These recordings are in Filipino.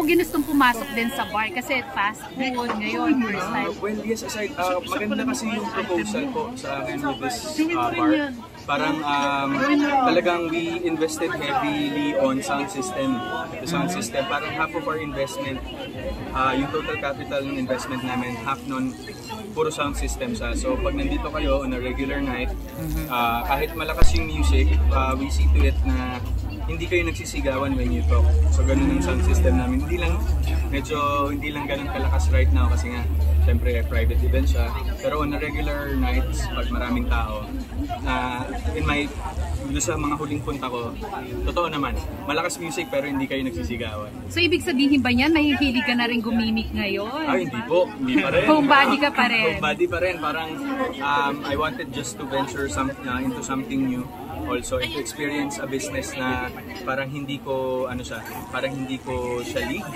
ginustong pumasok din sa bar kasi fast food ngayon, first time? Well, yes, aside, maganda kasi yung proposal po sa akin with this bar. Parang talagang we invested heavily on sound system. The sound system, parang half of our investment, yung total capital ng investment namin, half nun, puro sound system sa. So pag nandito kayo on a regular night, kahit malakas yung music, we see to it na hindi kayo nagsisigawan when you talk. So ganun ang sound system namin. Hindi lang ganun kalakas right now kasi nga syempre private event siya. Pero on a regular nights, pag maraming tao, sa mga huling punta ko, totoo naman, malakas music pero hindi kayo nagsisigawan. So ibig sabihin ba yan, mahihilig ka na rin gumimik ngayon? Hindi po, hindi pa rin. Homebody ka pa rin? Homebody pa rin, parang I wanted just to venture into something new. Also, to experience a business na parang hindi ko siya league.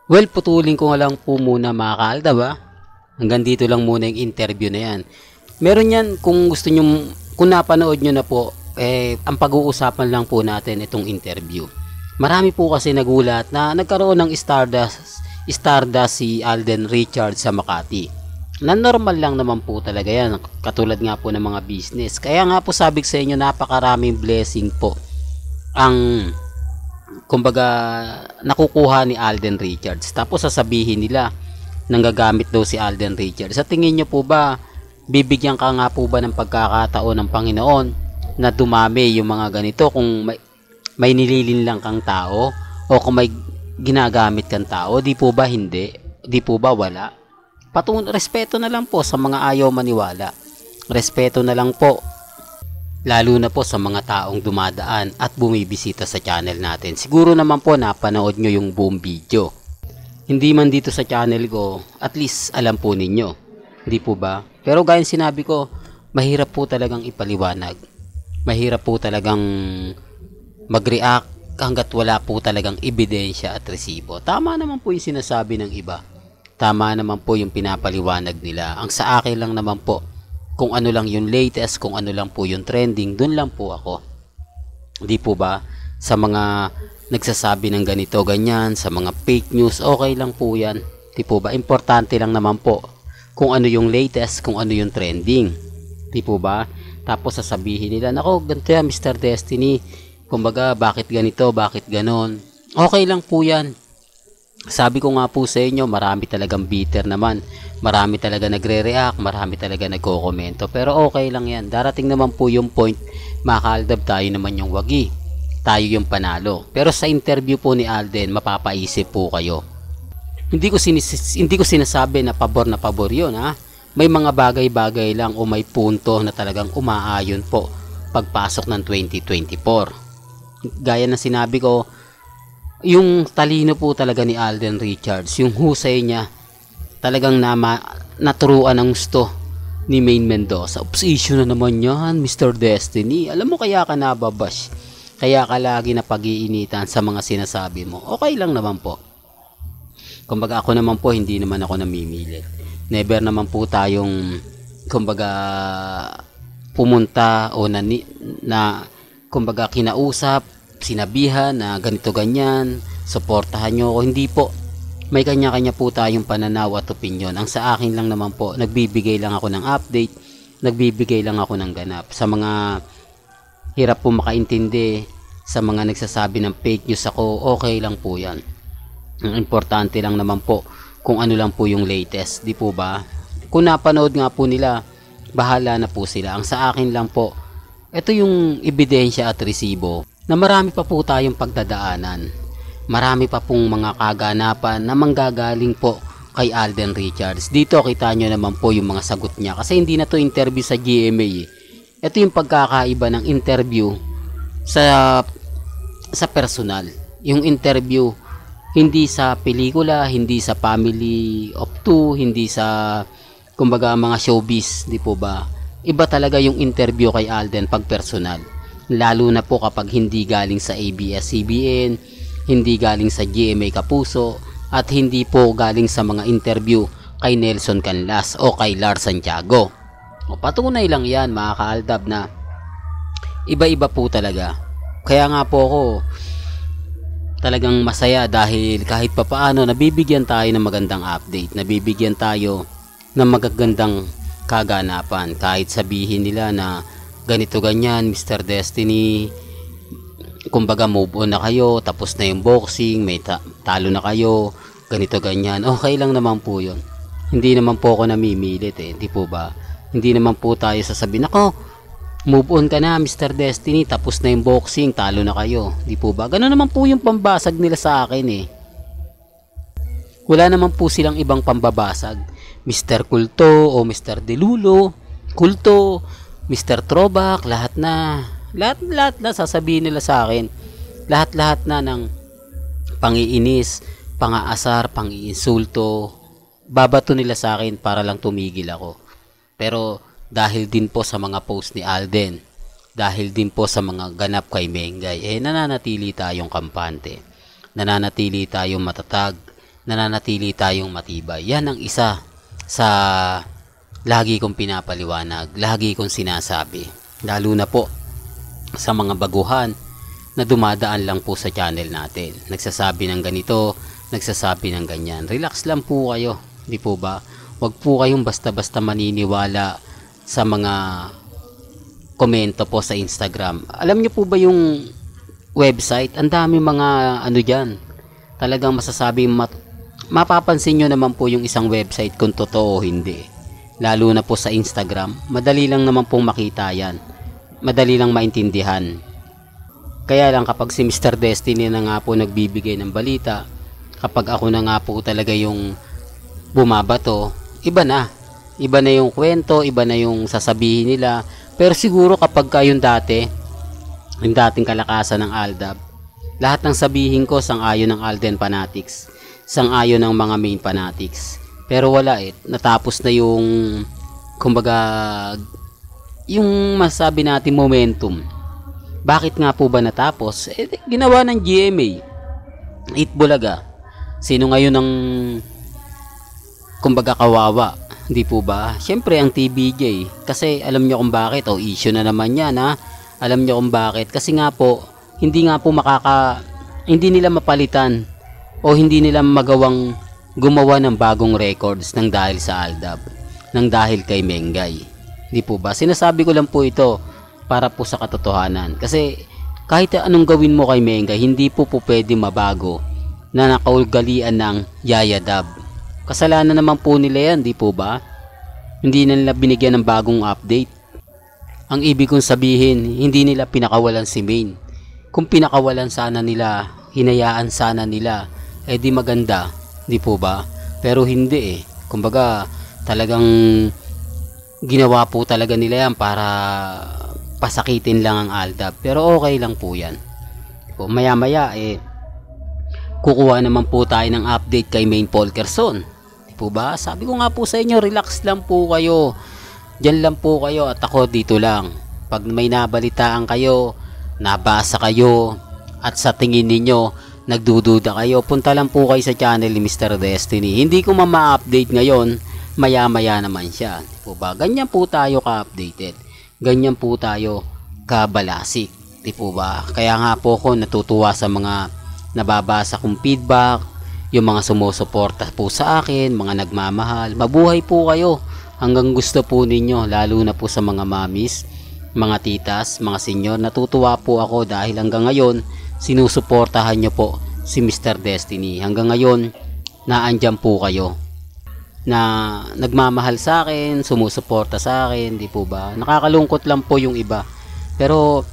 Well, putulin ko lang po muna mga kaalda ba? Hanggang dito lang muna yung interview na yan. Meron yan kung gusto nyo, kung napanood nyo na po, ang pag-uusapan lang po natin itong interview. Marami po kasi nagulat na nagkaroon ng Stardust si Alden Richards sa Makati. Na normal lang naman po talaga yan, katulad nga po ng mga business. Kaya nga po sabi ko sa inyo, napakaraming blessing po ang kumbaga nakukuha ni Alden Richards. Tapos sasabihin nila nanggagamit daw si Alden Richards. Sa tingin nyo po ba, bibigyan ka nga po ba ng pagkakataon ng Panginoon na dumami yung mga ganito kung may nililin lang kang tao o kung may ginagamit kang tao? Di po ba hindi? Di po ba wala? Respeto na lang po sa mga ayaw maniwala. Respeto na lang po, lalo na po sa mga taong dumadaan at bumibisita sa channel natin. Siguro naman po napanood nyo yung buong video. Hindi man dito sa channel ko, at least alam po ninyo. Hindi po ba? Pero gaya sinabi ko, mahirap po talagang ipaliwanag. Mahirap po talagang mag-react hanggat wala po talagang ebidensya at resibo. Tama naman po yung sinasabi ng iba. Tama naman po yung pinapaliwanag nila. Ang sa akin lang naman po, kung ano lang yung latest, kung ano lang po yung trending, dun lang po ako. Di po ba? Sa mga nagsasabi ng ganito, ganyan, sa mga fake news, okay lang po yan. Di po ba? Importante lang naman po kung ano yung latest, kung ano yung trending. Di po ba? Tapos sasabihin nila, nako, ganito yan, Mr. Destiny. Kumbaga, bakit ganito, bakit ganon? Okay lang po yan. Sabi ko nga po sa inyo, marami talagang bitter naman. Marami talaga nagre-react, marami talaga nagko-komento. Pero okay lang yan. Darating naman po yung point, makaaldab tayo naman yung wagi. Tayo yung panalo. Pero sa interview po ni Alden, mapapaisip po kayo. Hindi ko sinasabi na pabor yun, ha. May mga bagay-bagay lang o may punto na talagang umaayon po pagpasok ng 2024. Gaya na sinabi ko, yung talino po talaga ni Alden Richards, yung husay niya, talagang naturuan ang gusto ni Maine Mendoza. Oops, issue na naman yan, Mr. Destiny. Alam mo, kaya ka nababash. Kaya ka lagi na pag-iinitan sa mga sinasabi mo. Okay lang naman po. Kumbaga ako naman po, hindi naman ako namimilit. Never naman po tayong, kumbaga, pumunta o na kumbaga kinausap, sinabihan na ganito ganyan, suportahan nyo o hindi po. May kanya-kanya po tayong pananaw at opinion. Ang sa akin lang naman po, nagbibigay lang ako ng update, nagbibigay lang ako ng ganap. Sa mga hirap po makaintindi, sa mga nagsasabi ng fake news ako, okay lang po yan. Ang importante lang naman po kung ano lang po yung latest, di po ba? Kung napanood nga po nila, bahala na po sila. Ang sa akin lang po, ito yung ebidensya at resibo na marami pa po tayong pagdadaanan. Marami pa pong mga kaganapan na manggagaling po kay Alden Richards. Dito kita nyo naman po yung mga sagot niya. Kasi hindi na to interview sa GMA. Ito yung pagkakaiba ng interview sa personal. Yung interview hindi sa pelikula, hindi sa family of two, hindi sa kumbaga mga showbiz, di po ba? Iba talaga yung interview kay Alden pag personal. Lalo na po kapag hindi galing sa ABS-CBN, hindi galing sa GMA Kapuso, at hindi po galing sa mga interview kay Nelson Canlas o kay Lars Santiago. O patunay lang yan mga kaaldab na iba-iba po talaga. Kaya nga po ako, talagang masaya dahil kahit papaano nabibigyan tayo ng magandang update, nabibigyan tayo ng magagandang kaganapan. Kahit sabihin nila na ganito ganyan, Mr. Destiny, kumbaga move on na kayo, tapos na yung boxing, may talo na kayo, ganito ganyan, okay lang naman po yun. Hindi naman po ako namimilit hindi po ba? Hindi naman po tayo sasabihin, ako, move on ka na Mr. Destiny, tapos na yung boxing, talo na kayo, di po ba? Ganoon naman po yung pambasag nila sa akin Wala naman po silang ibang pambabasag. Mr. Kulto o Mr. Delulo, Kulto, Mr. Throwback, lahat na sasabihin nila sa akin. Lahat na ng pangiinis, pangaasar, pangiinsulto, babato nila sa akin para lang tumigil ako. Pero dahil din po sa mga post ni Alden, dahil din po sa mga ganap kay Mengay, nananatili tayong kampante. Nananatili tayong matatag, nananatili tayong matibay. Yan ang isa sa lagi kong pinapaliwanag, lagi kong sinasabi, lalo na po sa mga baguhan na dumadaan lang po sa channel natin. Nagsasabi ng ganito, nagsasabi ng ganyan. Relax lang po kayo, di po ba? Huwag po kayong basta-basta maniniwala sa mga komento po sa Instagram. Alam niyo po ba yung website? Ang dami mga dyan. Talagang masasabi, mapapansin nyo naman po yung isang website kung totoo o hindi. Lalo na po sa Instagram, madali lang naman pong makita yan. Madali lang maintindihan. Kaya lang kapag si Mr. Destiny na nga po nagbibigay ng balita, kapag ako na nga po talaga yung bumabato, iba na. Iba na yung kwento, iba na yung sasabihin nila. Pero siguro kapag yung dating kalakasan ng Aldab, lahat ng sabihin ko sang-ayon ng Alden Fanatics, sang-ayon ng mga main fanatics. Pero wala natapos na yung kumbaga yung masabi natin momentum. Bakit nga po ba natapos? Ginawa ng GMA, Itbulaga. Sino ngayon ang kumbaga kawawa? Hindi po ba? Siyempre ang TBJ. Kasi alam nyo kung bakit. Issue na naman yan Alam nyo kung bakit. Kasi nga po, hindi nila mapalitan o hindi nila magawang gumawa ng bagong records nang dahil sa Aldab, nang dahil kay Mengay. Di po ba? Sinasabi ko lang po ito para po sa katotohanan. Kasi kahit anong gawin mo kay Mengay, hindi po pwede mabago na nakaugalian ng Yayadab. Kasalanan naman po nila yan, di po ba? Hindi nila binigyan ng bagong update. Ang ibig kong sabihin, hindi nila pinakawalan si Main. Kung pinakawalan sana nila, hinayaan sana nila, di maganda. Di po ba? Pero hindi Kumbaga, talagang ginawa po talaga nila yan para pasakitin lang ang Aldab. Pero okay lang po yan. Maya-maya, kukuha naman po tayo ng update kay Main Polkerson. Di po ba? Sabi ko nga po sa inyo, relax lang po kayo. Diyan lang po kayo at ako dito lang. Pag may nabalitaan kayo, nabasa kayo, at sa tingin ninyo, nagdududa kayo, punta lang po kayo sa channel ni Mr. Destiny. Hindi ko ma-update ngayon, maya-maya naman siya. Di po ba? Ganyan po tayo ka-updated. Ganyan po tayo kabalasik. Di po ba? Kaya nga po ako natutuwa sa mga nababasa kong feedback, yung mga sumusuporta po sa akin, mga nagmamahal. Mabuhay po kayo hanggang gusto po ninyo, lalo na po sa mga mamis, mga titas, mga senyor. Natutuwa po ako dahil hanggang ngayon sinusuportahan nyo po si Mr. Destiny. Hanggang ngayon naandyan po kayo na nagmamahal sa akin, sumusuporta sa akin, di po ba? Nakakalungkot lang po yung iba. Pero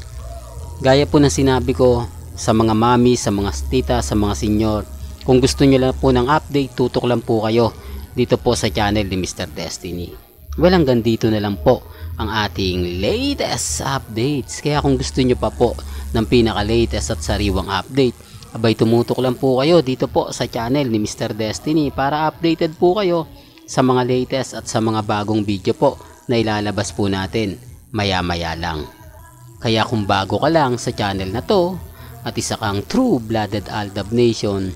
gaya po ng sinabi ko sa mga mami, sa mga tita, sa mga senyor, kung gusto nyo lang po ng update, tutok lang po kayo dito po sa channel ni Mr. Destiny. Well, hanggang dito na lang po ang ating latest updates. Kaya kung gusto nyo pa po ng pinaka-latest at sariwang update, abay tumutok lang po kayo dito po sa channel ni Mr. Destiny para updated po kayo sa mga latest at sa mga bagong video po na ilalabas po natin maya-maya lang. Kaya kung bago ka lang sa channel na to at isa kang true-blooded Aldab Nation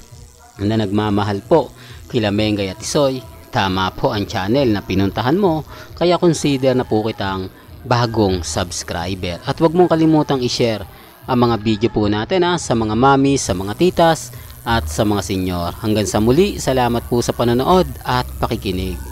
na nagmamahal po kila Mengay at Isoy, tama po ang channel na pinuntahan mo, kaya consider na po kitang bagong subscriber. At huwag mong kalimutang i-share ang mga video po natin sa mga mami, sa mga titas at sa mga senyor. Hanggang sa muli, salamat po sa panonood at pakikinig.